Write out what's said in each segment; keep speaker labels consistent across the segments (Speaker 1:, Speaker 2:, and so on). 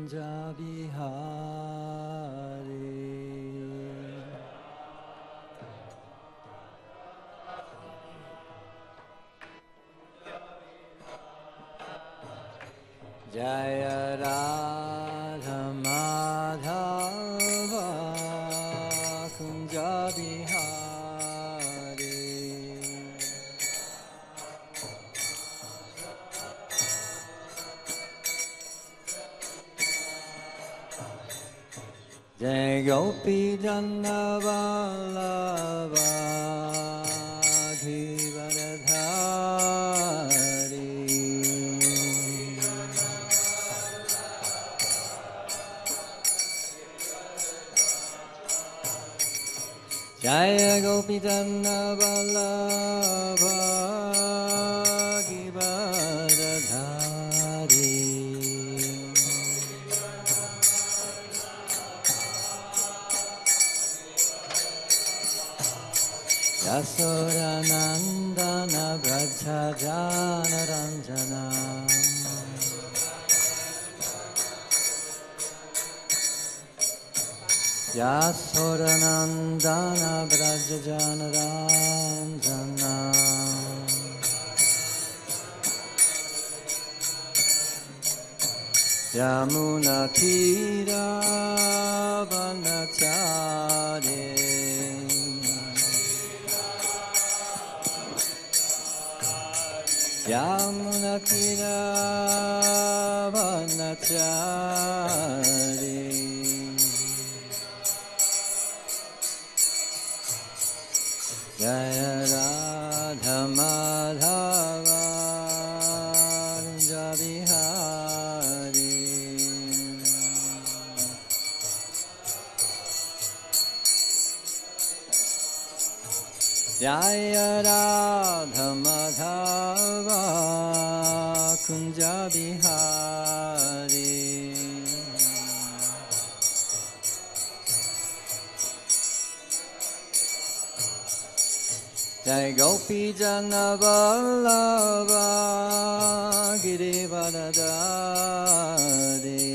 Speaker 1: Kunja Bihari. Jaya Radha Madhava Kunja Bihari. Jai Gopi Janna Vallabha Givaradhari. Jaya Gopi Janna Vallabha Givaradhari. Yasodanandana Braja Jana Ranjana. Yasodanandana Braja Jana Ranjana. Yamuna Tira Vanachare. Yamuna Tira Vanachari. Jaya Radha Madhava Kunja Bihari. Jaya Radha Madhava Kunja Bihari. Jai Gopi Jana Vallabha Giridharadhari.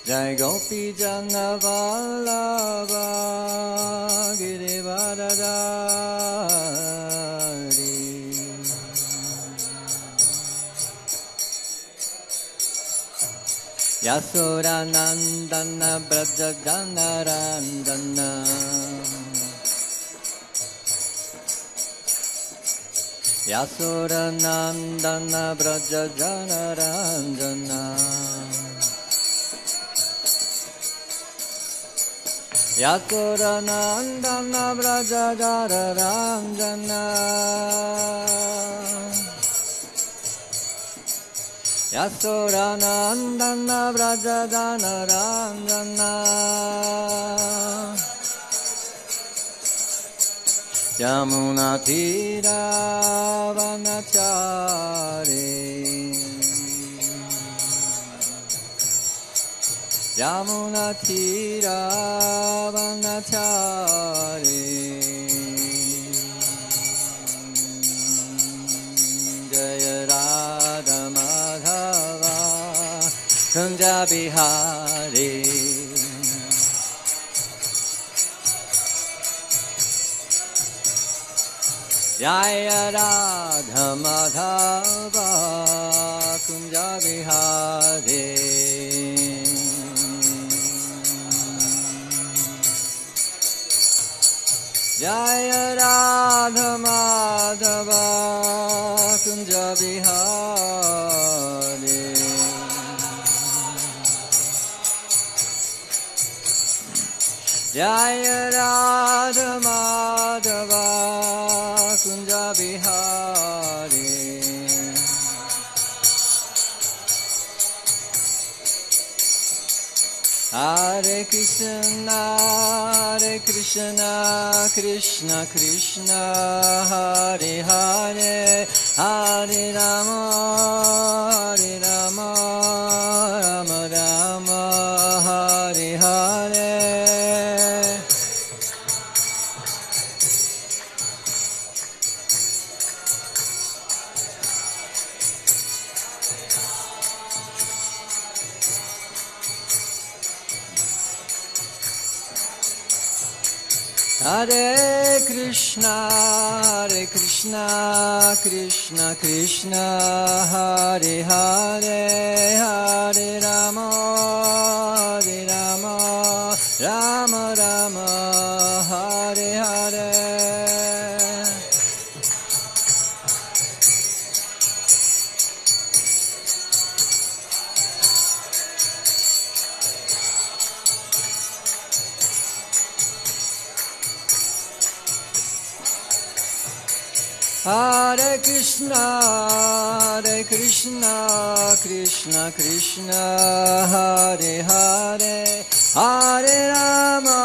Speaker 1: Jai Gopi Jana Vallabha Giridharadhari. Yasodanandana Braja Jana Ranjana. Yasodanandana Braja Jana Ranjana. Yasodanandana Braja Jana Ranjana. Yasodanandana Braja Jana Ranjana. Yamuna Tira Vanachari. Yamuna Tira Vanachari. Jaya Radha Madhava Kunja Bihari. Jaya Radha Madhava Kunja Bihari. Jaya Radha Madhava Kunja Bihari. Jaya Radha Madhava Kunja Bihari. Hare Krishna, Hare Krishna, Krishna Krishna, Hare Hare, Hare Rama, Hare Rama, Rama Rama, Hare Hare. Hare Krishna, Krishna Krishna, Hare Hare, Hare Rama, Rama Rama, Hare Hare. Hare Krishna, Krishna Krishna, Hare Hare, Hare Rama,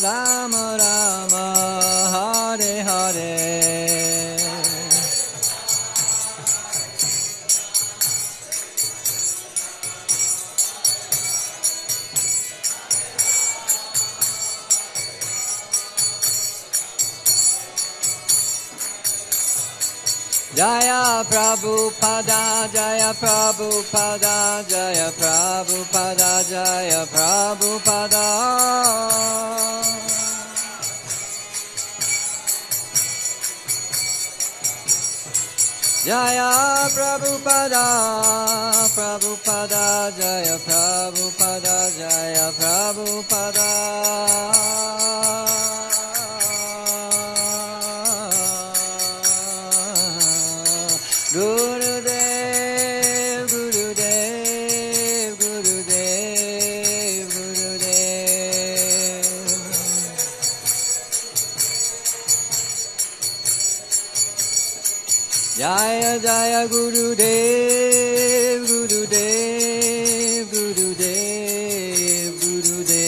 Speaker 1: Rama Rama, Hare Hare. Jaya Prabhupada, Jaya Prabhupada, Jaya Prabhupada, Jaya Prabhupada. Jaya Prabhupada, Prabhupada, Jaya Prabhupada, Jaya Prabhupada. Gurudev, Gurudev, Gurudev, Gurudev. Jaya Jaya Gurudev, Gurudev, Gurudev, Gurudev.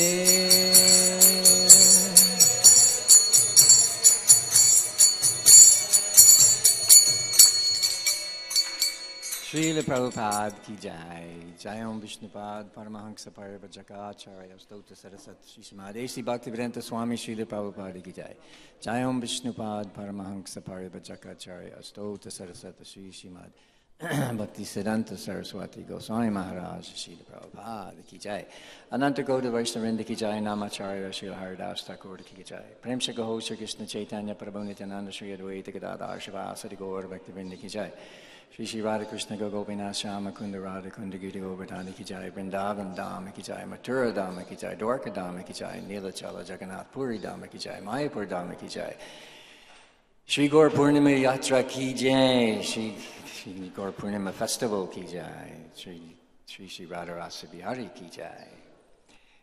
Speaker 1: Srila Prabhupada ki jai, Jayam Vishnupad, Paramahansa Parivajaka Stota Sarasat, Srimad Bhaktivedanta Swami Srila Prabhupada ki jai, Jayam Vishnupad, Paramahansa Parivajaka Stota Sarasat, Srimad Bhaktisiddhanta Saraswati Goswami Maharaj Srila Prabhupada ki jai, Ananta Gauda Vaishnavinda ki jai, Namacharya Srila Haridas Thakur ki jai, Prem Shagaho Sri Krishna Chaitanya Prabhu Nityananda Sri Advaita Gadadhar Shivasadi Gaur Bhaktivedanta ki jai, Shri Shri Radha Krishna Gopinath Shama Kunda Radha Kunda Gita Govardhana ki jai, Vrindavan Dhama ki jai, Mathura Dhama ki jai, Dwarka Dhama ki jai, Nilachala Jagannath Puri Dhama ki jai, Mayapur Dhama ki jai, Shri Gaur Purnima Yatra ki jai, Shri Gaur Purnima Festival ki jai, Shri Radha Rasa Bihari ki jai,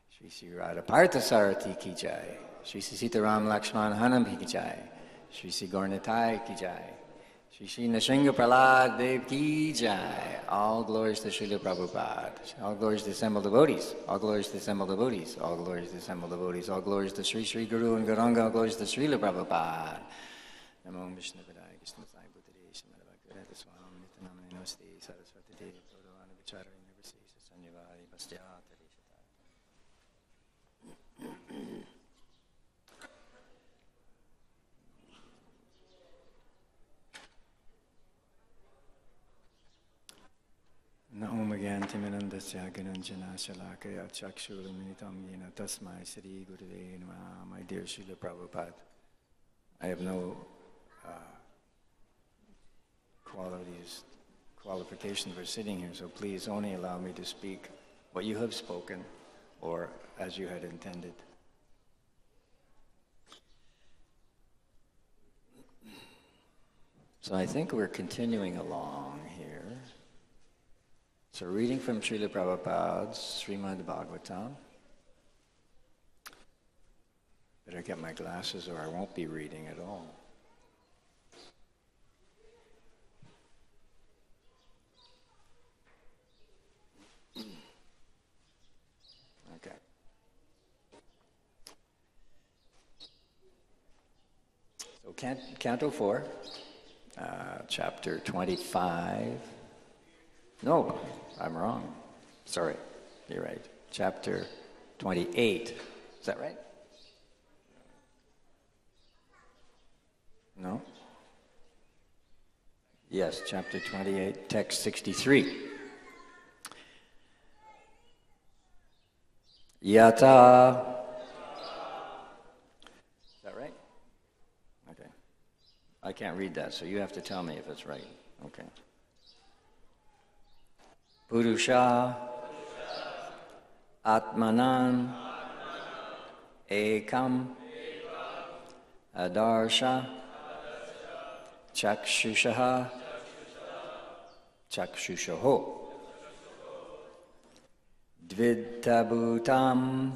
Speaker 1: Shri Radha Parthasarati ki jai, Shri Sitaram Lakshman Hanam ki jai, Shri Gaur Nitai ki jai, Shri Nrsimha Prahlad Dev ki jai. All glories to Srila Prabhupada. All glories to assembled devotees. All glories to assembled devotees. All glories to assembled devotees. All glories to Sri Sri Guru and Gauranga. All glories to Srila Prabhupada. Namo Vishnu Padaya Krishna Sai Bhuttare Srimad Bhagavatam Swami Nityanamani Namaste Saraswati Devi Prodhavana Vichara Nirvasesa Sanyavari Pastyata Rishata. Naum Gyantimirandasya Gananjana Shalakaya Chakshuruminitam Yena Tasmai Sri Guruve Namaha. My dear Srila Prabhupada, I have no qualification for sitting here, so please only allow me to speak what you have spoken or as you had intended. So I think we're continuing along here. So reading from Srila Prabhupada's Srimad Bhagavatam. Better get my glasses or I won't be reading at all. Okay. So Canto 4, chapter 25. No, I'm wrong. Sorry, you're right. Chapter 28. Is that right? No? Yes, chapter 28, text 63. Yata Okay. I can't read that, so you have to tell me if it's right. Okay. Purusha Atmanan Ekam Adarsha Chakshushaha Chakshushaho Dvidtabhutam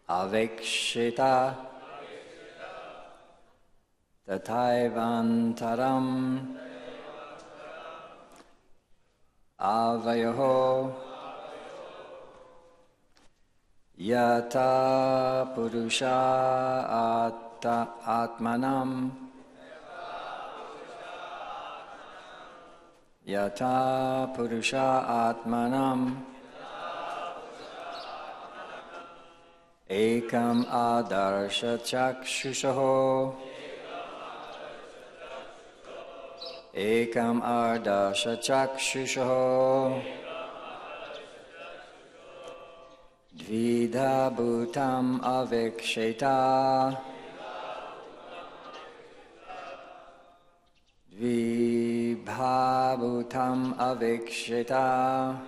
Speaker 1: Avekshita Tataivantaram Avayoho Yata Purusha Atmanam Yata Purusha Atmanam Ekam Adarsha Chakshushaho Ekam Adarsha Chakshushaho Dvidha Bhutam Aviksheta Dvibhabhutam Aviksheta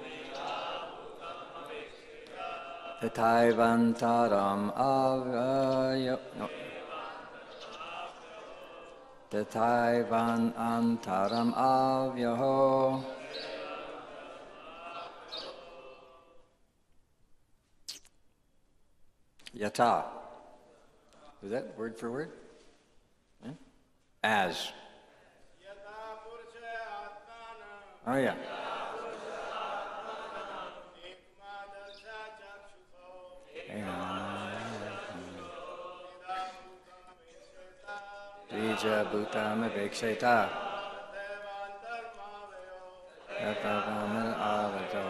Speaker 1: Tataivantaram Tataivantaram Avyaho Yata. Is that word for word? Yeah? As. Oh yeah. Bija Bhutam Abhiksheta Yatavam Avato.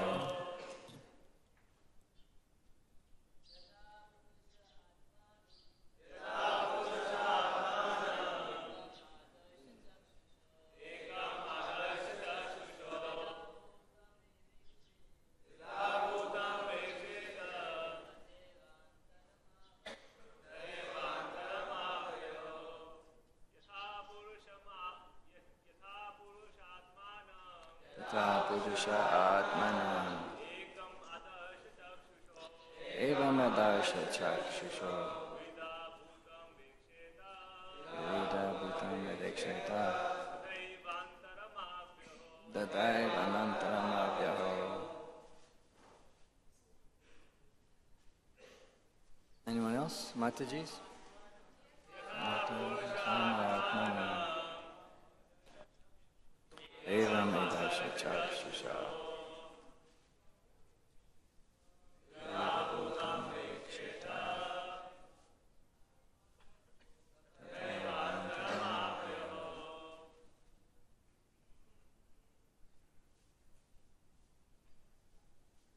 Speaker 1: Purusha Atmanam Evam Adarsha Chakshusho Vida Bhutam Vedeksheta Dadaivanantaram Avyaho. Anyone else? Matajis? Atmanam Evam Adarsha Chakshusha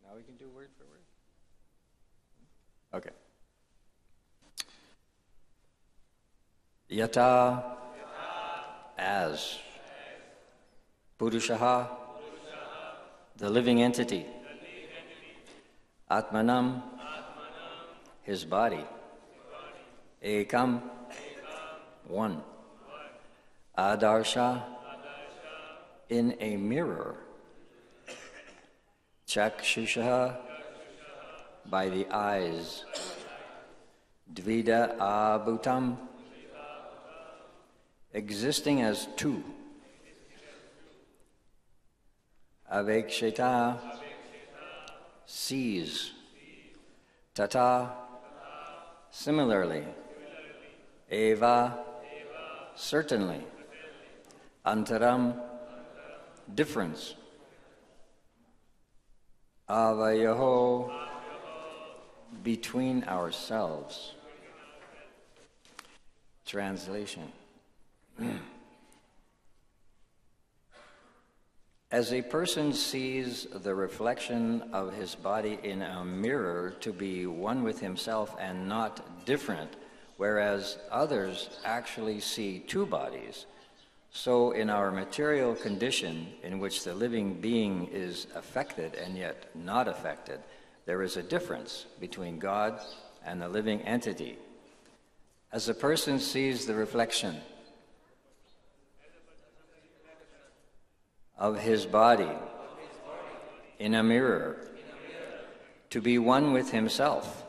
Speaker 1: Now we can do word for word. Okay. Yata as Purushaha, the living entity. Atmanam, his body. Ekam, one. Adarsha, in a mirror. Chakshusha, by the eyes. Dvida abhutam, existing as two. Aveksheta, sees. Tata, similarly. Eva, certainly. Antaram, difference. Avayaho, between ourselves. Translation. As a person sees the reflection of his body in a mirror to be one with himself and not different, whereas others actually see two bodies, so in our material condition in which the living being is affected and yet not affected, there is a difference between God and the living entity. As a person sees the reflection of his body in a mirror to be one with himself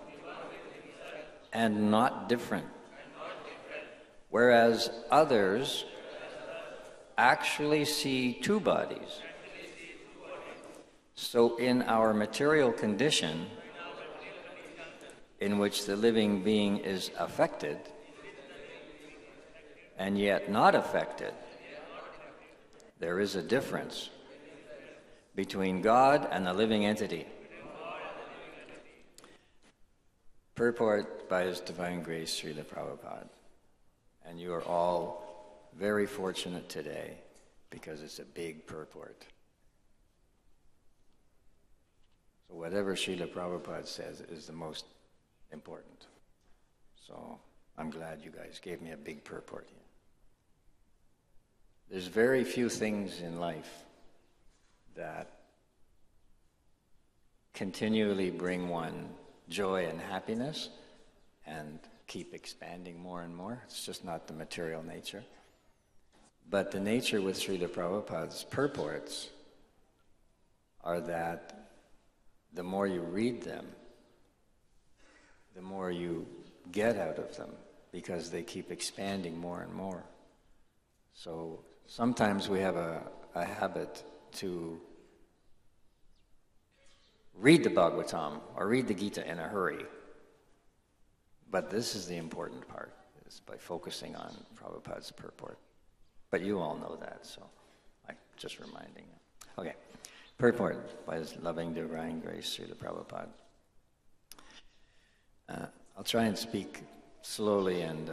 Speaker 1: and not different, whereas others actually see two bodies. So in our material condition, in which the living being is affected and yet not affected, there is a difference between God and the living entity. Purport by His Divine Grace, Srila Prabhupada. And you are all very fortunate today because it's a big purport. So whatever Srila Prabhupada says is the most important. So I'm glad you guys gave me a big purport here. There's very few things in life that continually bring one joy and happiness and keep expanding more and more. It's just not the material nature. But the nature with Srila Prabhupada's purports are that the more you read them, the more you get out of them, because they keep expanding more and more. So sometimes we have a habit to read the Bhagavatam or read the Gita in a hurry. But this is the important part, is by focusing on Prabhupada's purport. But you all know that, so I'm just reminding you. Okay, purport by His loving divine grace, Srila Prabhupada. I'll try and speak slowly and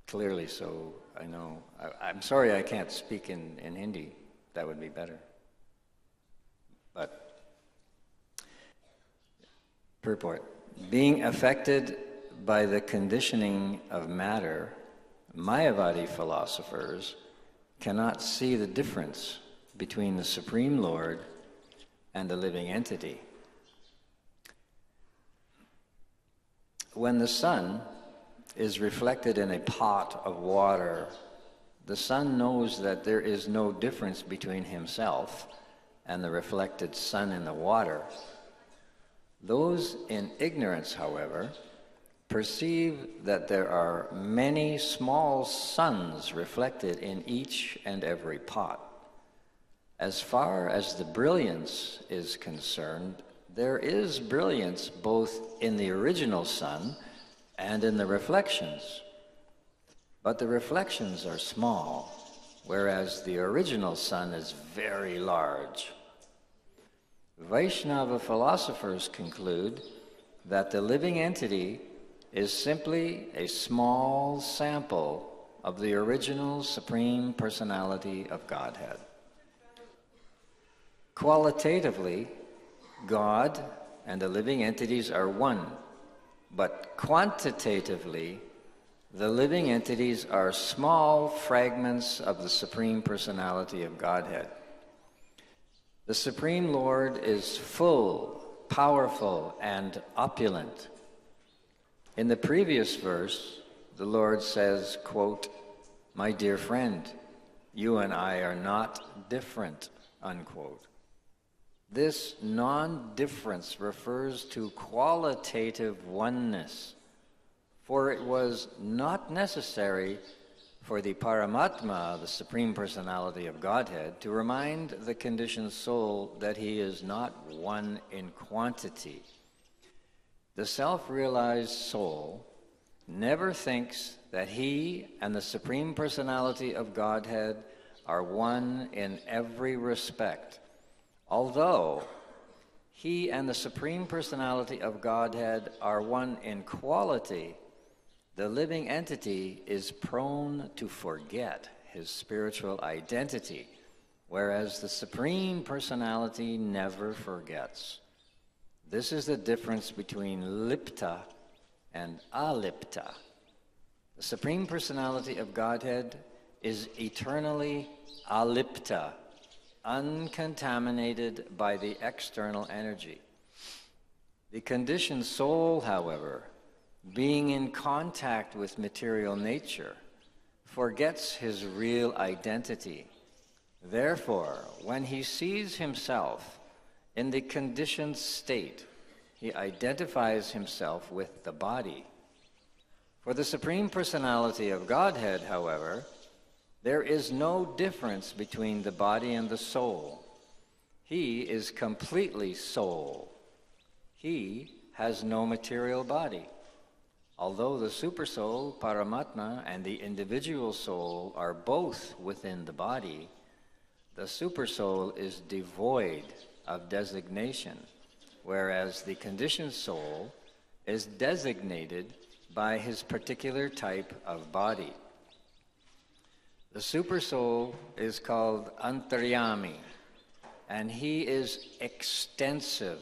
Speaker 1: clearly, so I know. I'm sorry I can't speak in Hindi. That would be better. But purport. Being affected by the conditioning of matter, Mayavadi philosophers cannot see the difference between the Supreme Lord and the living entity. When the sun is reflected in a pot of water, the sun knows that there is no difference between himself and the reflected sun in the water. Those in ignorance, however, perceive that there are many small suns reflected in each and every pot. As far as the brilliance is concerned, there is brilliance both in the original sun and in the reflections. But the reflections are small, whereas the original sun is very large. Vaishnava philosophers conclude that the living entity is simply a small sample of the original Supreme Personality of Godhead. Qualitatively, God and the living entities are one, but quantitatively, the living entities are small fragments of the Supreme Personality of Godhead. The Supreme Lord is full, powerful, and opulent. In the previous verse, the Lord says, quote, "My dear friend, you and I are not different," unquote. This non-difference refers to qualitative oneness, for it was not necessary for the Paramatma, the Supreme Personality of Godhead, to remind the conditioned soul that he is not one in quantity. The self-realized soul never thinks that he and the Supreme Personality of Godhead are one in every respect. Although he and the Supreme Personality of Godhead are one in quality, the living entity is prone to forget his spiritual identity, whereas the Supreme Personality never forgets. This is the difference between lipta and alipta. The Supreme Personality of Godhead is eternally alipta, uncontaminated by the external energy. The conditioned soul, however, being in contact with material nature, forgets his real identity. Therefore, when he sees himself in the conditioned state, he identifies himself with the body. For the Supreme Personality of Godhead, however, there is no difference between the body and the soul. He is completely soul. He has no material body. Although the Supersoul, Paramatma, and the individual soul are both within the body, the Supersoul is devoid of designation, whereas the conditioned soul is designated by his particular type of body. The Supersoul is called Antaryami, and he is extensive.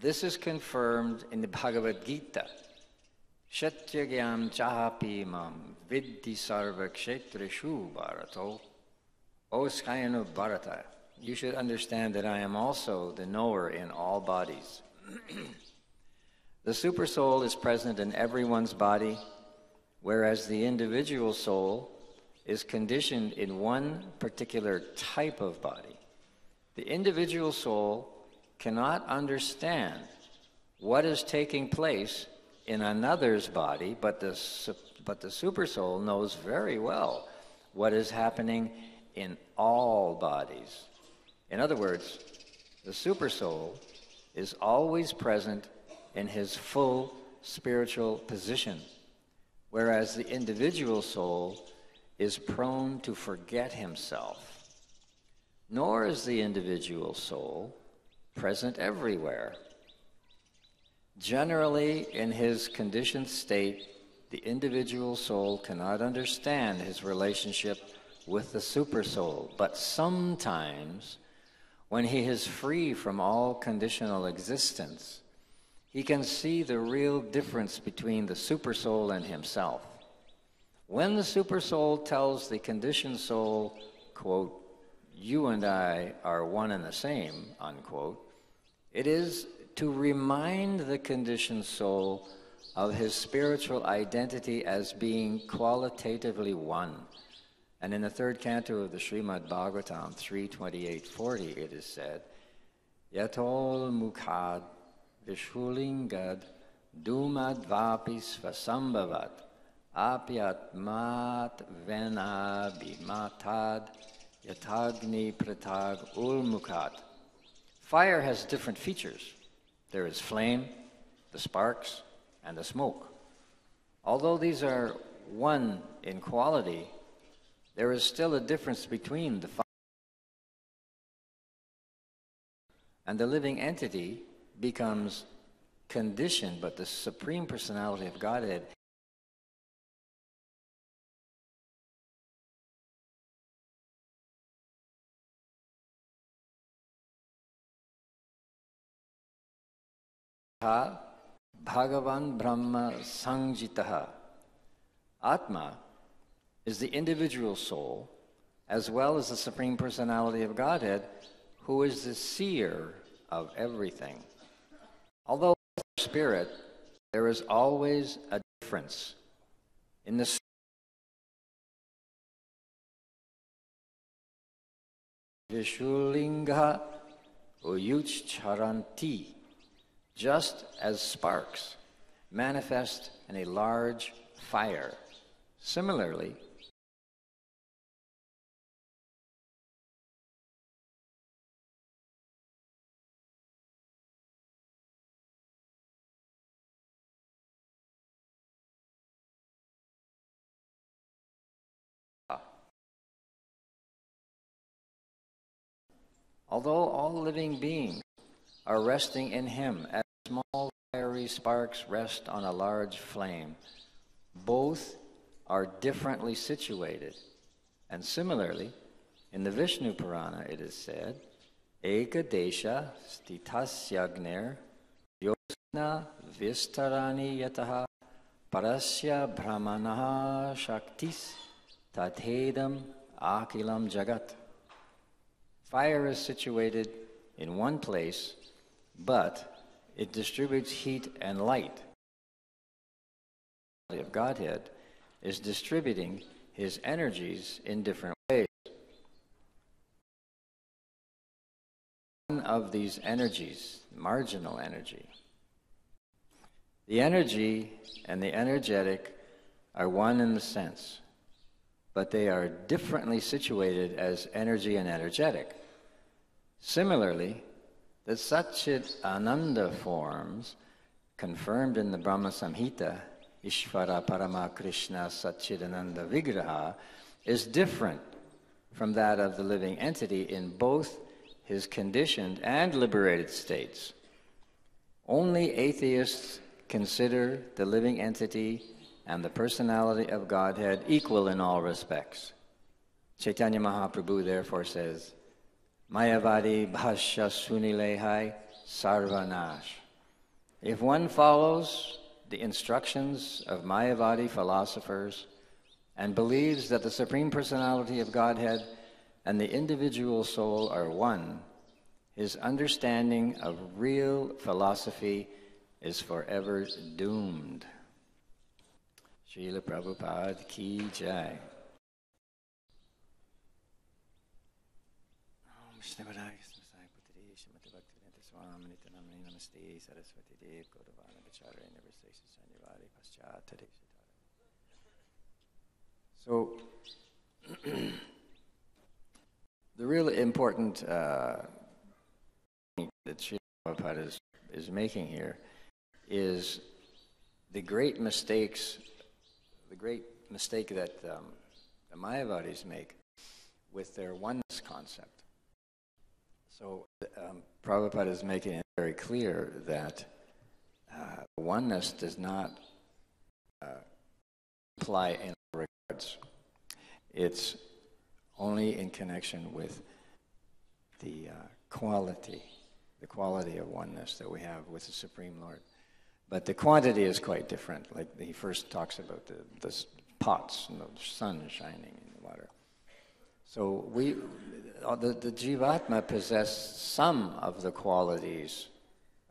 Speaker 1: This is confirmed in the Bhagavad Gita. Shatyagyam chahapi mam vidhi sarva kshetreshu bharato. O Skayanu Bharata, you should understand that I am also the knower in all bodies. The Supersoul is present in everyone's body, whereas the individual soul is conditioned in one particular type of body. The individual soul cannot understand what is taking place in another's body, but the Supersoul knows very well what is happening in all bodies. In other words, the Supersoul is always present in his full spiritual position, whereas the individual soul is prone to forget himself. Nor is the individual soul present everywhere. Generally, in his conditioned state, the individual soul cannot understand his relationship with the Supersoul, but sometimes, when he is free from all conditional existence, he can see the real difference between the Supersoul and himself. When the Supersoul tells the conditioned soul, quote, "You and I are one and the same," unquote, it is to remind the conditioned soul of his spiritual identity as being qualitatively one. And in the third canto of the Srimad Bhagavatam 3:28-40, it is said, Yatol mukhad vishulingad dumadvapi svasambhavat apyatmat venabhimatad yatagni pratag ulmukhat. Fire has different features. There is flame, the sparks, and the smoke. Although these are one in quality, there is still a difference between the fire and the living entity becomes conditioned, but the Supreme Personality of Godhead Bhagavan Brahma Sangjitaha. Atma is the individual soul, as well as the Supreme Personality of Godhead, who is the seer of everything. Although spirit, there is always a difference in the Vishulinga Uyucharanti, just as sparks manifest in a large fire. Similarly, although all living beings are resting in him as small fiery sparks rest on a large flame, both are differently situated. And similarly, in the Vishnu Purana it is said, Ekadesha stitasyagner yosna vistarani yataha parasya brahmanaha shaktis tathedam akilam jagat. Fire is situated in one place, but it distributes heat and light of Godhead is distributing his energies in different ways. One of these energies, marginal energy. The energy and the energetic are one in the sense, but they are differently situated as energy and energetic. Similarly, the Satchit Ananda forms, confirmed in the Brahma Samhita, Ishvara Parama Krishna Satchidananda Vigraha, is different from that of the living entity in both his conditioned and liberated states. Only atheists consider the living entity and the personality of Godhead equal in all respects. Chaitanya Mahaprabhu therefore says, Mayavadi bhashya sunilehai sarvanash. If one follows the instructions of Mayavadi philosophers and believes that the Supreme Personality of Godhead and the individual soul are one, his understanding of real philosophy is forever doomed. Srila Prabhupada ki jai. So, the real important point that Srila Prabhupada is making here is the great mistake that the Mayavadis make with their oneness concept. So Prabhupada is making it very clear that oneness does not apply in all regards. It's only in connection with the quality of oneness that we have with the Supreme Lord. But the quantity is quite different. Like he first talks about the pots and the sun shining in the water. So the Jivatma possess some of the qualities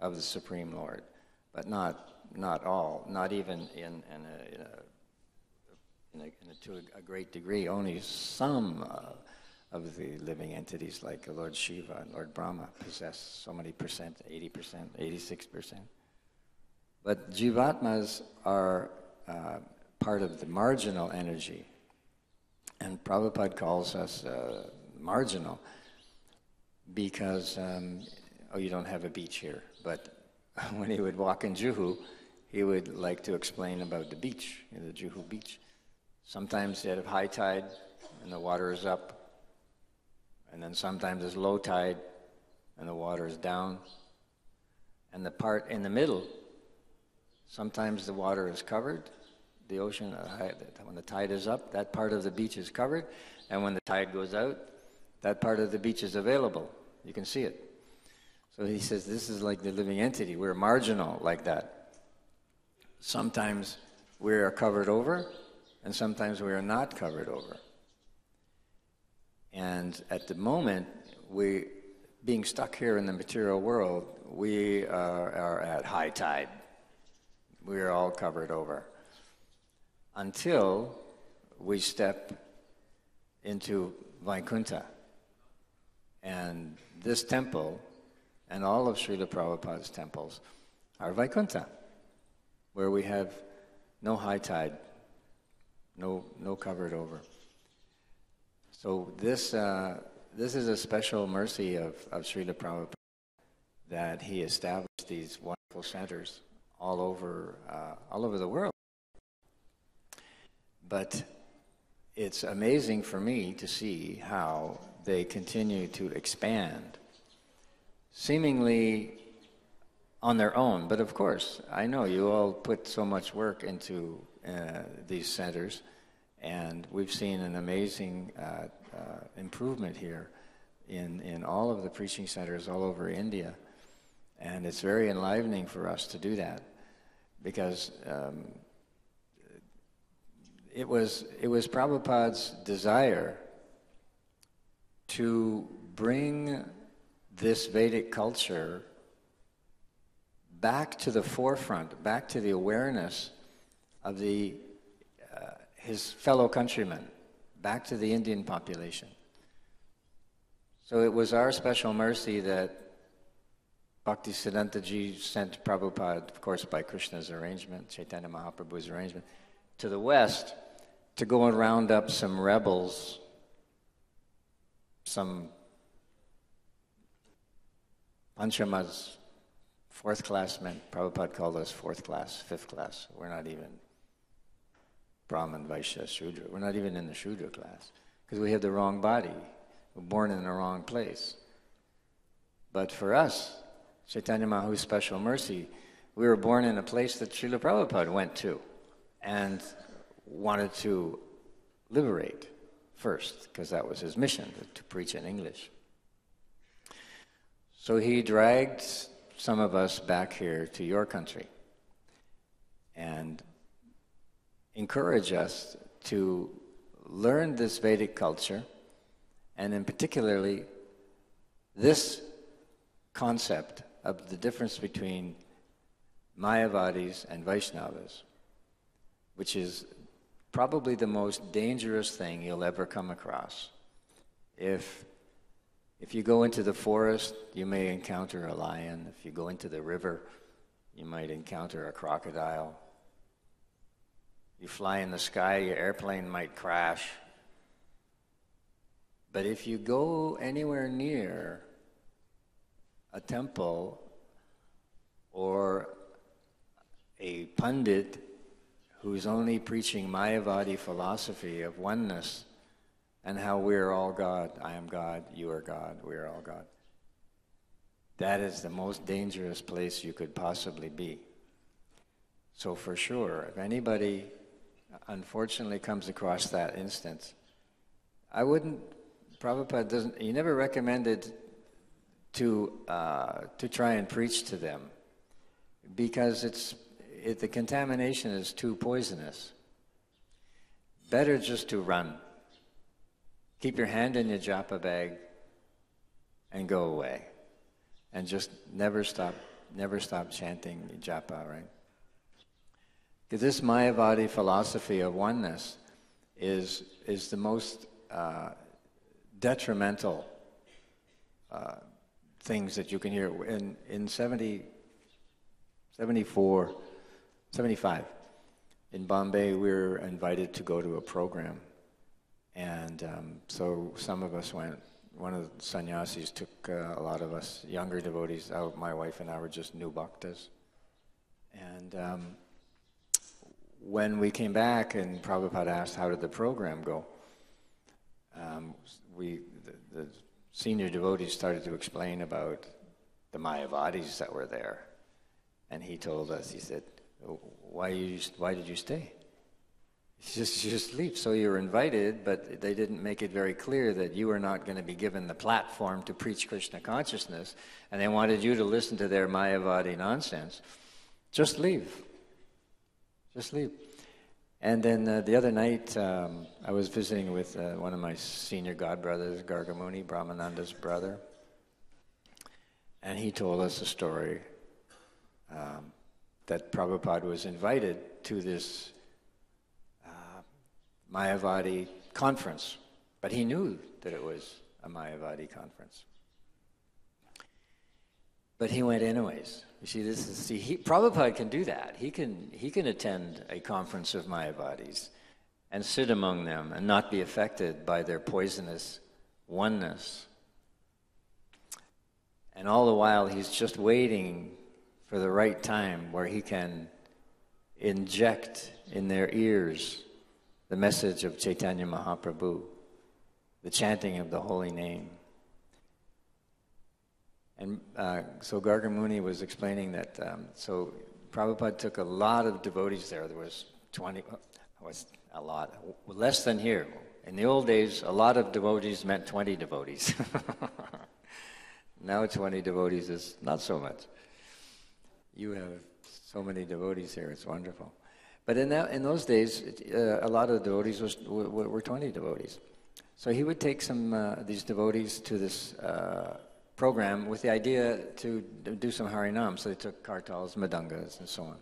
Speaker 1: of the Supreme Lord, but not all. Not even to a great degree. Only some of the living entities, like Lord Shiva and Lord Brahma, possess so many percent, 80%, 86%. But Jivatmas are part of the marginal energy. And Prabhupada calls us marginal because, you don't have a beach here. But when he would walk in Juhu, he would like to explain about the beach, the Juhu beach. Sometimes they have high tide and the water is up. And then sometimes there's low tide and the water is down. And the part in the middle, sometimes the water is covered. The ocean, when the tide is up, that part of the beach is covered. And when the tide goes out, that part of the beach is available. You can see it. So he says this is like the living entity. We're marginal like that. Sometimes we are covered over, and sometimes we are not covered over. And at the moment, being stuck here in the material world, we are at high tide. We are all covered over. Until we step into Vaikuntha. And this temple, and all of Srila Prabhupada's temples, are Vaikuntha, where we have no high tide, no covered over. So this is a special mercy of Srila Prabhupada, that he established these wonderful centers all over the world. But it's amazing for me to see how they continue to expand, seemingly on their own. But of course, I know you all put so much work into these centers, and we've seen an amazing improvement here in all of the preaching centers all over India. And it's very enlivening for us to do that, because it was Prabhupada's desire to bring this Vedic culture back to the forefront, back to the awareness of his fellow countrymen back to the Indian population. So it was our special mercy that Bhaktisiddhanta Ji sent Prabhupada, of course by Krishna's arrangement, Chaitanya Mahaprabhu's arrangement, to the West to go and round up some rebels, some Panchamas, fourth class men. Prabhupada called us fourth class, fifth class. We're not even Brahman, Vaishya, Shudra. We're not even in the Shudra class because we have the wrong body. We're born in the wrong place. But for us, Chaitanya Mahaprabhu's special mercy, we were born in a place that Srila Prabhupada went to and wanted to liberate first, because that was his mission, to preach in English. So he dragged some of us back here to your country and encouraged us to learn this Vedic culture, and in particularly this concept of the difference between Mayavadis and Vaishnavas, which is probably the most dangerous thing you'll ever come across. If you go into the forest, you may encounter a lion. If you go into the river, you might encounter a crocodile. You fly in the sky, your airplane might crash. But if you go anywhere near a temple or a pundit who's only preaching Mayavadi philosophy of oneness and how we're all God, I am God, you are God, we are all God, that is the most dangerous place you could possibly be. So for sure, if anybody unfortunately comes across that instance, Prabhupada he never recommended to try and preach to them, because the contamination is too poisonous. Better just to run. Keep your hand in your japa bag and go away. And just never stop chanting japa, right? Because this Mayavadi philosophy of oneness is the most detrimental things that you can hear. In 75, in Bombay, we were invited to go to a program. And so some of us went. One of the sannyasis took a lot of us younger devotees out. My wife and I were just new bhaktas. And when we came back and Prabhupada asked, how did the program go? The senior devotees started to explain about the Mayavadis that were there. And he told us, he said, why did you stay? Just leave. So you were invited, but they didn't make it very clear that you were not going to be given the platform to preach Krishna consciousness, and they wanted you to listen to their Mayavadi nonsense. Just leave. Just leave. And then the other night, I was visiting with one of my senior godbrothers, Gargamuni, Brahmananda's brother, and he told us a story that Prabhupada was invited to this Mayavadi conference, but he knew that it was a Mayavadi conference. But he went anyways. You see, Prabhupada can do that. He can attend a conference of Mayavadis and sit among them and not be affected by their poisonous oneness. And all the while, he's just waiting for the right time where he can inject in their ears the message of Chaitanya Mahaprabhu, the chanting of the holy name. And so Gargamuni was explaining that, so Prabhupada took a lot of devotees there. There was 20, was a lot, less than here. In the old days, a lot of devotees meant 20 devotees. Now 20 devotees is not so much. You have so many devotees here, it's wonderful. But in those days, a lot of the devotees were 20 devotees. So he would take some these devotees to this program with the idea to do some Harinam. So they took kartals, madangas, and so on.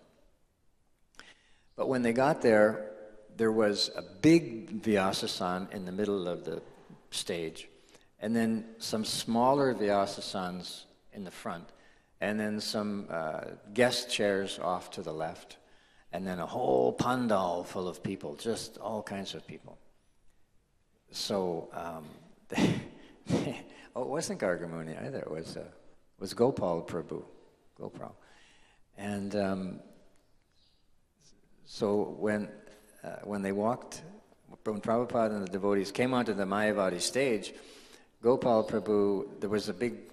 Speaker 1: But when they got there, there was a big Vyasa-san in the middle of the stage, and then some smaller Vyasa-sans in the front, and then some guest chairs off to the left, and then a whole pandal full of people, just all kinds of people. So, oh, it wasn't Gargamuni either, it was Gopal Prabhu, Gopal. And so when they walked, when Prabhupada and the devotees came onto the Mayavadi stage, Gopal Prabhu, there was a big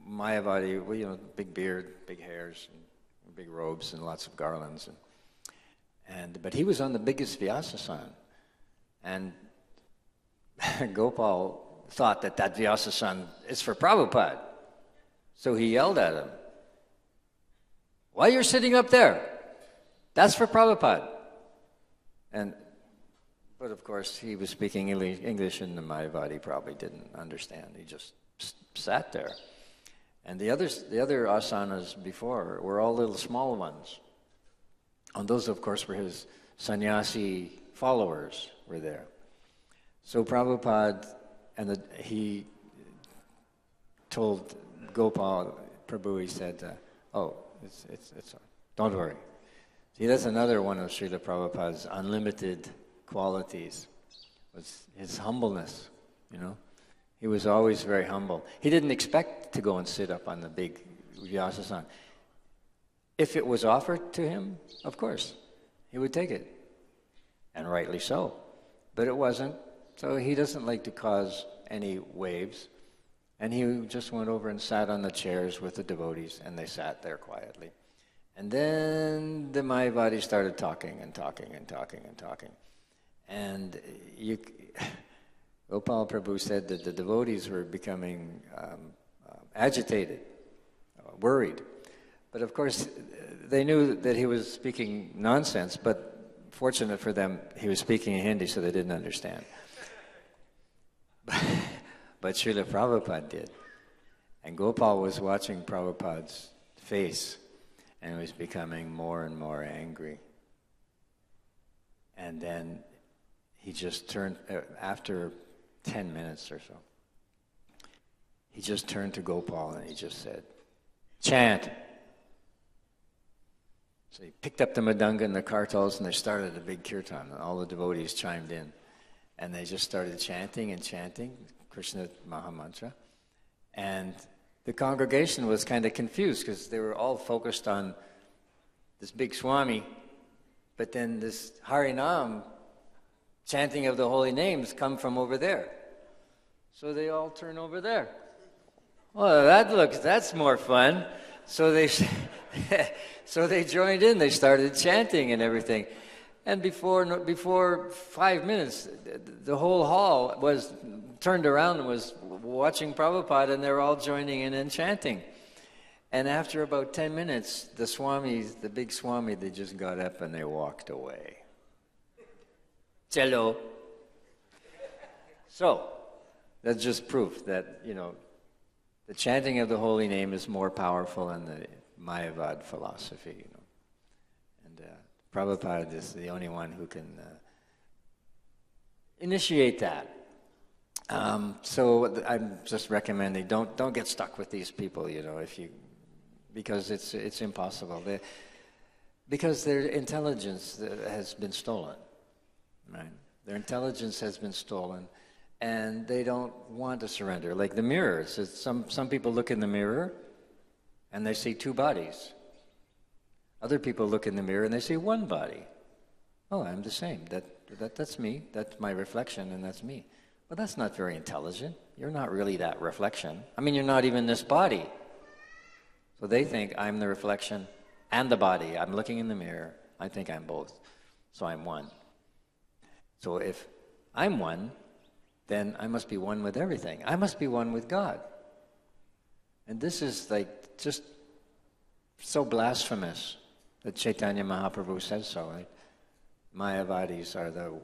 Speaker 1: Mayavadi, well, you know, big beard, big hairs, and big robes, and lots of garlands. But he was on the biggest Vyasa-san. And Gopal thought that Vyasa-san is for Prabhupada. So he yelled at him, "Why you're sitting up there? That's for Prabhupada." But of course, he was speaking English, and the Mayavadi probably didn't understand. He just sat there. And the other asanas before were all little small ones. And those, of course, were his sannyasi followers were there. So Prabhupada, he told Gopal Prabhu, he said, "Oh, it's don't worry." See, that's another one of Srila Prabhupada's unlimited qualities, was his humbleness, you know. He was always very humble. He didn't expect to go and sit up on the big Vyasa-san. If it was offered to him, of course, he would take it, and rightly so. But it wasn't, so he doesn't like to cause any waves. And he just went over and sat on the chairs with the devotees, and they sat there quietly. And then the Mayavadi started talking and talking and talking and talking. And Gopal Prabhu said that the devotees were becoming agitated, worried. But of course, they knew that he was speaking nonsense, but fortunate for them, he was speaking in Hindi, so they didn't understand. But Srila Prabhupada did. And Gopal was watching Prabhupada's face, and was becoming more and more angry. And then he just turned, after 10 minutes or so, he just turned to Gopal and he just said, "Chant." So he picked up the Madanga and the Kartals, and they started a big kirtan, and all the devotees chimed in. And they just started chanting and chanting Krishna Mahamantra. And the congregation was kind of confused because they were all focused on this big Swami, but then this Harinam, chanting of the holy names, come from over there. So they all turn over there. Well, that's more fun. So they joined in. They started chanting and everything. And before 5 minutes, the whole hall was turned around and was watching Prabhupada, and they were all joining in and chanting. And after about 10 minutes, the Swamis, the big Swami, they just got up and they walked away. Cello. So, that's just proof that, you know, the chanting of the holy name is more powerful than the Mayavad philosophy, you know. And Prabhupada is the only one who can initiate that. So I'm just recommending, don't get stuck with these people, you know, because it's impossible. Because their intelligence has been stolen, right? Their intelligence has been stolen, and they don't want to surrender. Like the mirror, some people look in the mirror, and they see two bodies. Other people look in the mirror and they see one body. Oh, I'm the same. That's me. That's my reflection, and that's me. Well, that's not very intelligent. You're not really that reflection. I mean, you're not even this body. So they think I'm the reflection and the body. I'm looking in the mirror. I think I'm both. So I'm one. So if I'm one, then I must be one with everything. I must be one with God. And this is like just so blasphemous that Chaitanya Mahaprabhu says so, right? Mayavadis are the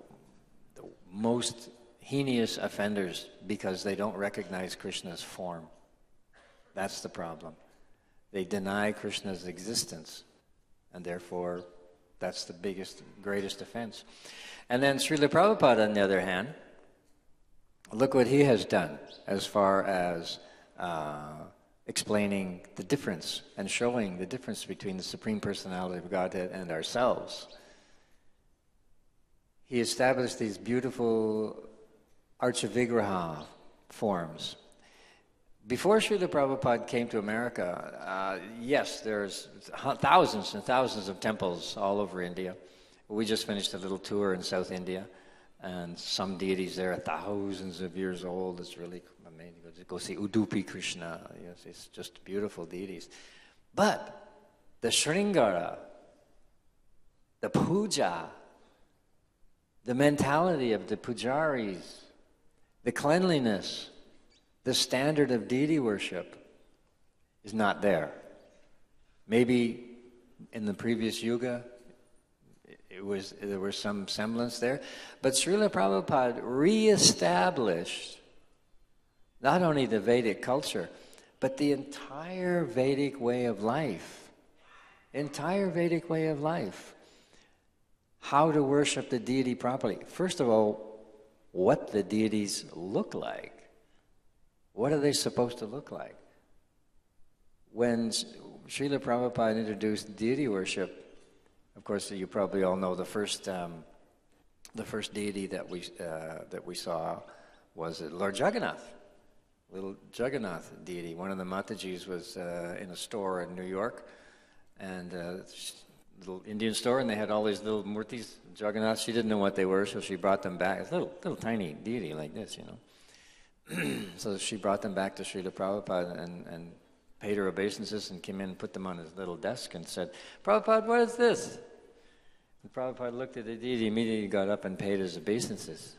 Speaker 1: most heinous offenders because they don't recognize Krishna's form. That's the problem. They deny Krishna's existence, and therefore That's the greatest offense. And then Srila Prabhupada, on the other hand, look what he has done as far as explaining the difference and showing the difference between the Supreme Personality of Godhead and ourselves. He established these beautiful Archavigraha forms. Before Srila Prabhupada came to America, yes, there's thousands and thousands of temples all over India. We just finished a little tour in South India, and some deities there are thousands of years old. It's really amazing. Go see Udupi Krishna. Yes, it's just beautiful deities. But the Sringara, the puja, the mentality of the pujaris, the cleanliness, the standard of deity worship is not there. Maybe in the previous yuga, there was some semblance there, but Srila Prabhupada reestablished not only the Vedic culture, but the entire Vedic way of life. Entire Vedic way of life. How to worship the deity properly. First of all, what the deities look like. What are they supposed to look like? When Srila Prabhupada introduced deity worship, of course, you probably all know the first deity that we saw was Lord Jagannath, little Jagannath deity. One of the Matajis was in a store in New York, and little Indian store, and they had all these little murtis, Jagannath. She didn't know what they were, so she brought them back. It's a little tiny deity like this, you know. So she brought them back to Srila Prabhupada and paid her obeisances and came in and put them on his little desk and said, "Prabhupada, what is this?" And Prabhupada looked at the deity, immediately got up and paid his obeisances.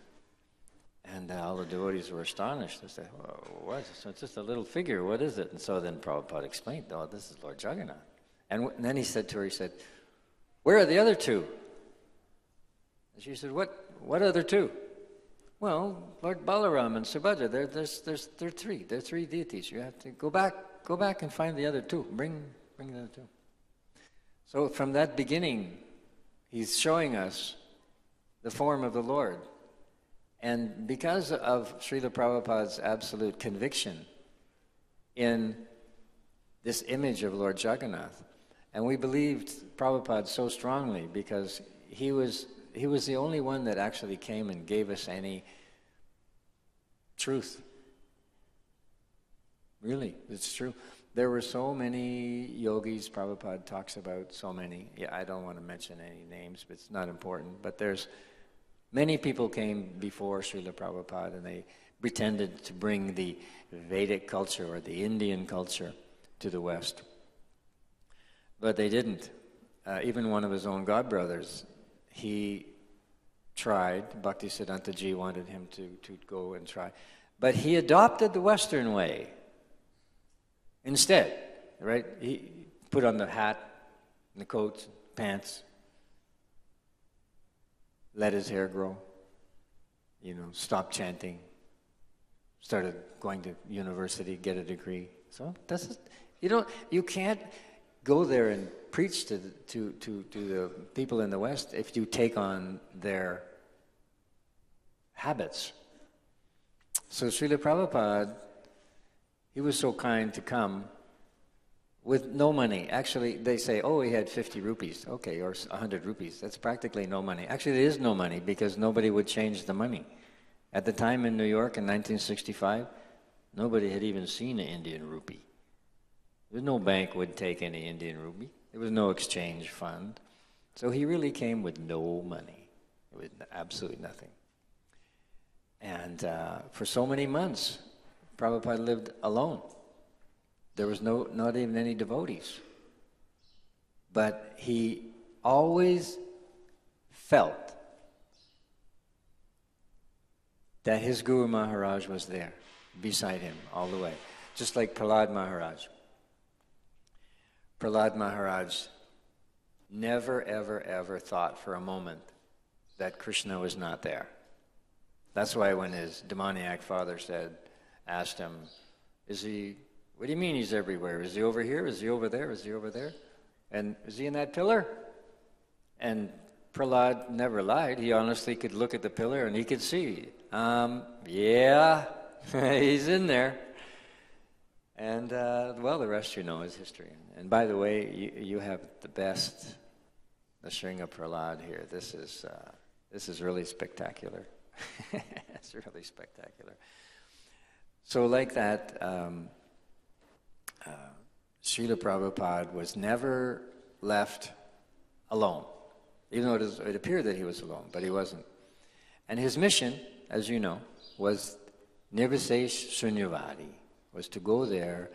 Speaker 1: And all the devotees were astonished. They said, "Oh, what? So it's just a little figure, what is it?" And so then Prabhupada explained, "Oh, this is Lord Jagannath." And then he said to her, "Where are the other two?" And she said, What other two?" "Well, Lord Balaram and Subhadra, there are three. There are three deities. You have to go back and find the other two. Bring the other two." So from that beginning, he's showing us the form of the Lord. And because of Srila Prabhupada's absolute conviction in this image of Lord Jagannath, and we believed Prabhupada so strongly because he was the only one that actually came and gave us any truth. Really, it's true. There were so many yogis, Prabhupada talks about so many. Yeah, I don't want to mention any names, but it's not important. But there's many people came before Srila Prabhupada, and they pretended to bring the Vedic culture or the Indian culture to the West. But they didn't. Even one of his own godbrothers, he tried. Bhaktisiddhanta Ji wanted him to go and try. But he adopted the Western way instead, right? He put on the hat and the coat, pants, let his hair grow, stopped chanting, started going to university, get a degree. So you can't go there and preach to the people in the West if you take on their habits. So Srila Prabhupada, he was so kind to come with no money. Actually, they say, "Oh, he had 50 rupees." Okay, or 100 rupees. That's practically no money. Actually, there is no money because nobody would change the money. At the time in New York in 1965, nobody had even seen an Indian rupee. There was no bank would take any Indian rupee. There was no exchange fund. So he really came with no money. It was absolutely nothing. And for so many months, Prabhupada lived alone. There was not even any devotees. But he always felt that his Guru Maharaj was there, beside him all the way. Just like Prahlad Maharaj. Prahlad Maharaj never, ever, ever thought for a moment that Krishna was not there. That's why when his demoniac father asked him, what do you mean he's everywhere? Is he over here? Is he over there? Is he over there? And is he in that pillar? And Prahlad never lied. He honestly could look at the pillar and he could see, yeah, he's in there. And, well, the rest you know is history. And by the way, you have the best, the Shringa Prahlad here. This is really spectacular. It's really spectacular. So like that, Srila Prabhupada was never left alone, even though it appeared that he was alone, but he wasn't. And his mission, as you know, was Nirvisesh Shunyavadi, was to go there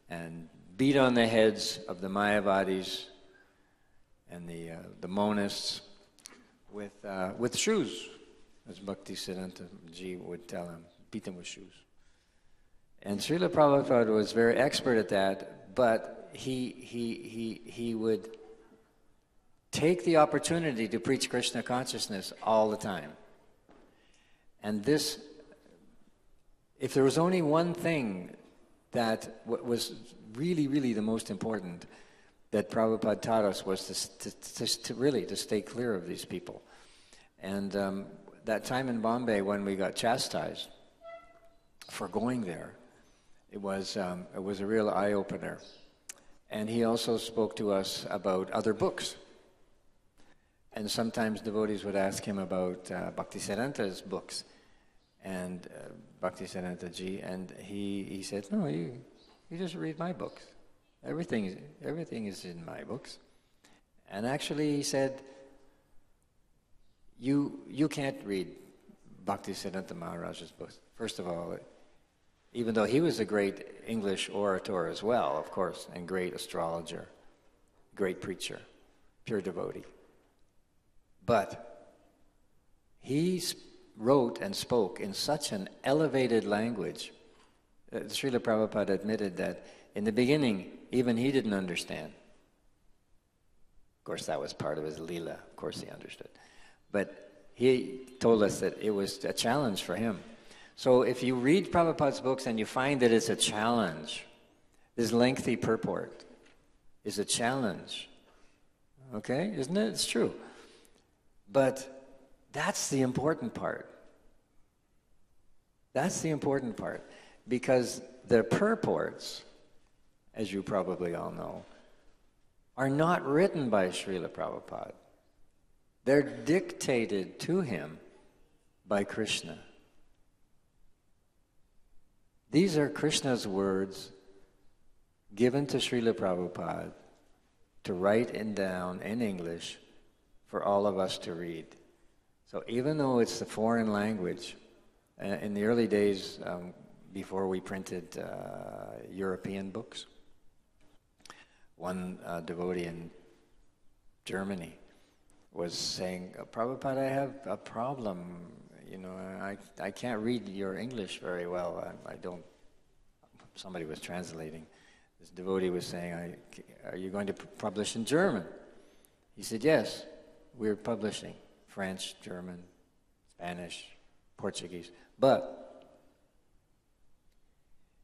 Speaker 1: and beat on the heads of the Mayavadis and the monists with shoes, as Bhaktisiddhanta Ji would tell him, beat them with shoes. And Srila Prabhupada was very expert at that, but he would take the opportunity to preach Krishna consciousness all the time. And this, if there was only one thing that was really, really the most important that Prabhupada taught us, was to really stay clear of these people. And that time in Bombay when we got chastised for going there, it was a real eye-opener. And he also spoke to us about other books. And sometimes devotees would ask him about Bhaktisiddhanta's books and Bhaktisiddhanta Ji, and he said, no, you just read my books. Everything is in my books. And actually he said, you can't read Bhaktisiddhanta Maharaj's books. First of all, even though he was a great English orator as well, of course, and great astrologer, great preacher, pure devotee. But he wrote and spoke in such an elevated language that Srila Prabhupada admitted that in the beginning, even he didn't understand. Of course, that was part of his lila. Of course, he understood. But he told us that it was a challenge for him. So if you read Prabhupada's books and you find that it's a challenge, this lengthy purport is a challenge. Okay? Isn't it? It's true. But that's the important part. That's the important part. Because the purports, as you probably all know, are not written by Srila Prabhupada. They're dictated to him by Krishna. These are Krishna's words given to Srila Prabhupada to write and down in English for all of us to read. So even though it's a foreign language, in the early days before we printed European books, one devotee in Germany was saying, Prabhupada, I have a problem. You know, I can't read your English very well. I don't. Somebody was translating. This devotee was saying, are you going to publish in German? He said, yes, we're publishing French, German, Spanish, Portuguese. But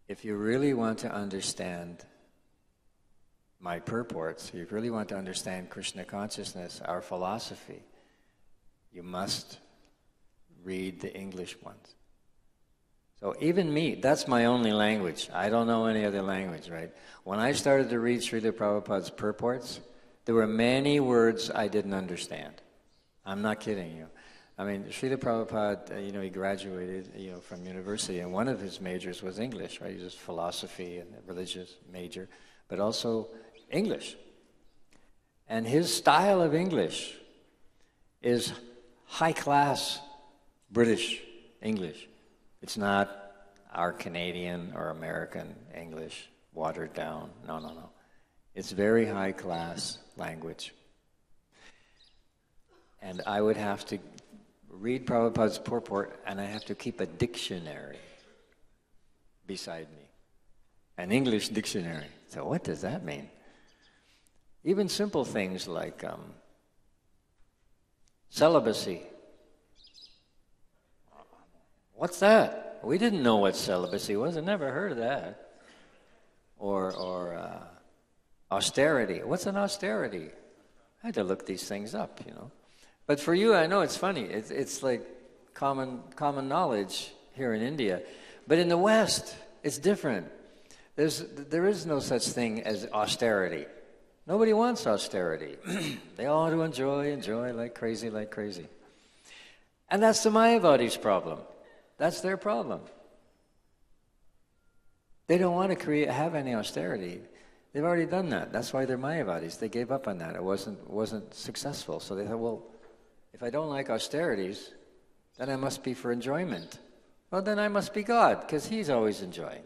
Speaker 1: if you really want to understand my purports, if you really want to understand Krishna consciousness, our philosophy, you must read the English ones. So even me, that's my only language. I don't know any other language, right? When I started to read Srila Prabhupada's purports, there were many words I didn't understand. I'm not kidding you. I mean, Srila Prabhupada, he graduated, from university, and one of his majors was English, right? He was philosophy and a religious major, but also English. And his style of English is high-class British English. It's not our Canadian or American English, watered down. No. It's very high-class language. And I would have to read Prabhupada's purport, and I have to keep a dictionary beside me, an English dictionary. So what does that mean? Even simple things like celibacy. What's that? We didn't know what celibacy was. I never heard of that. Or austerity. What's an austerity? I had to look these things up, you know. But for you, I know it's funny. It's like common knowledge here in India. But in the West, it's different. There is no such thing as austerity. Nobody wants austerity. They all want to enjoy like crazy. And that's the Mayavadis' problem. That's their problem. They don't want to have any austerity. They've already done that. That's why they're Mayavadis. They gave up on that. It wasn't successful. So they thought, well, if I don't like austerities, then I must be for enjoyment. Well, then I must be God, because He's always enjoying.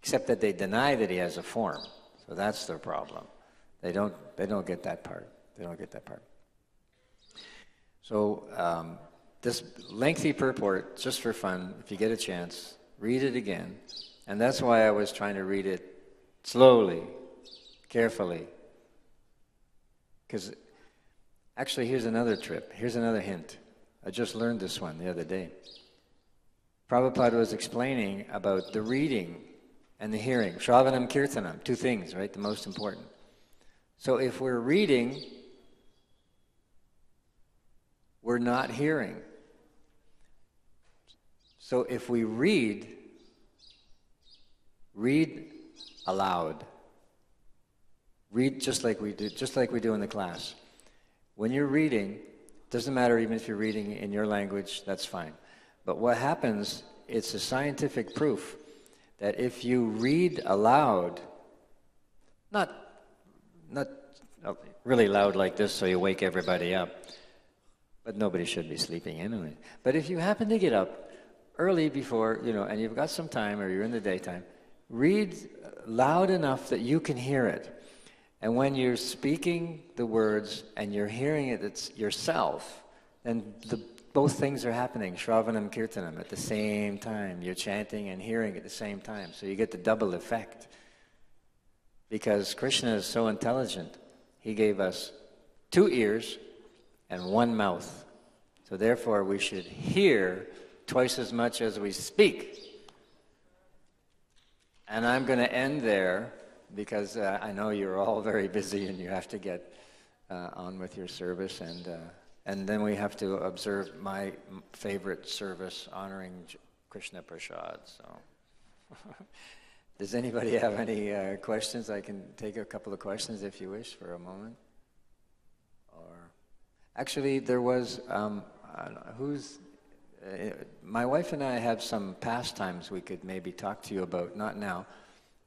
Speaker 1: Except that they deny that He has a form. So that's their problem. They don't get that part. They don't get that part. So this lengthy purport, just for fun, if you get a chance, read it again. And that's why I was trying to read it slowly, carefully. Because actually, here's another trip. Here's another hint. I just learned this one the other day. Prabhupada was explaining about the reading and the hearing. Shravanam Kirtanam, two things, right? The most important. So if we're reading, we're not hearing. So if we read aloud. Read just like we do in the class. When you're reading, doesn't matter even if you're reading in your language, that's fine. But what happens, it's a scientific proof that if you read aloud, not really loud like this so you wake everybody up, but nobody should be sleeping anyway. But if you happen to get up early before, and you've got some time or you're in the daytime, read loud enough that you can hear it. And when you're speaking the words and you're hearing it yourself, then both things are happening, Shravanam Kirtanam, at the same time. You're chanting and hearing at the same time. So you get the double effect. Because Krishna is so intelligent, He gave us 2 ears and 1 mouth. So therefore we should hear twice as much as we speak. And I'm going to end there because I know you're all very busy and you have to get on with your service. And then we have to observe my favorite service, honoring Krishna Prasad. So, does anybody have any questions? I can take a couple of questions if you wish for a moment. Or, actually, there was my wife and I have some pastimes we could maybe talk to you about. Not now,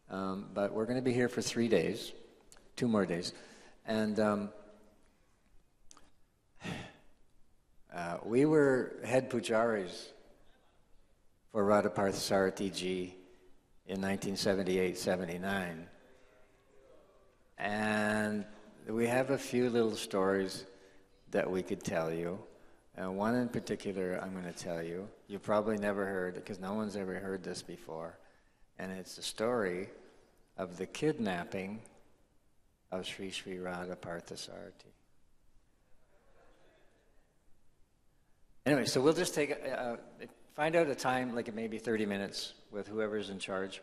Speaker 1: but we're going to be here for 3 days, 2 more days, and. We were head pujaris for Radha Parthasarathi Ji in 1978-79. And we have a few little stories that we could tell you. And one in particular I'm going to tell you. You probably never heard it because no one's ever heard this before. And it's the story of the kidnapping of Sri Sri Radha Parthasarathi. Anyway, so we'll just find out a time, like it may be 30 minutes, with whoever's in charge.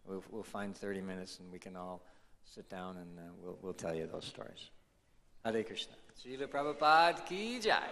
Speaker 1: We'll find 30 minutes and we can all sit down and we'll tell you those stories. Hare Krishna. Srila Prabhupada ki jai.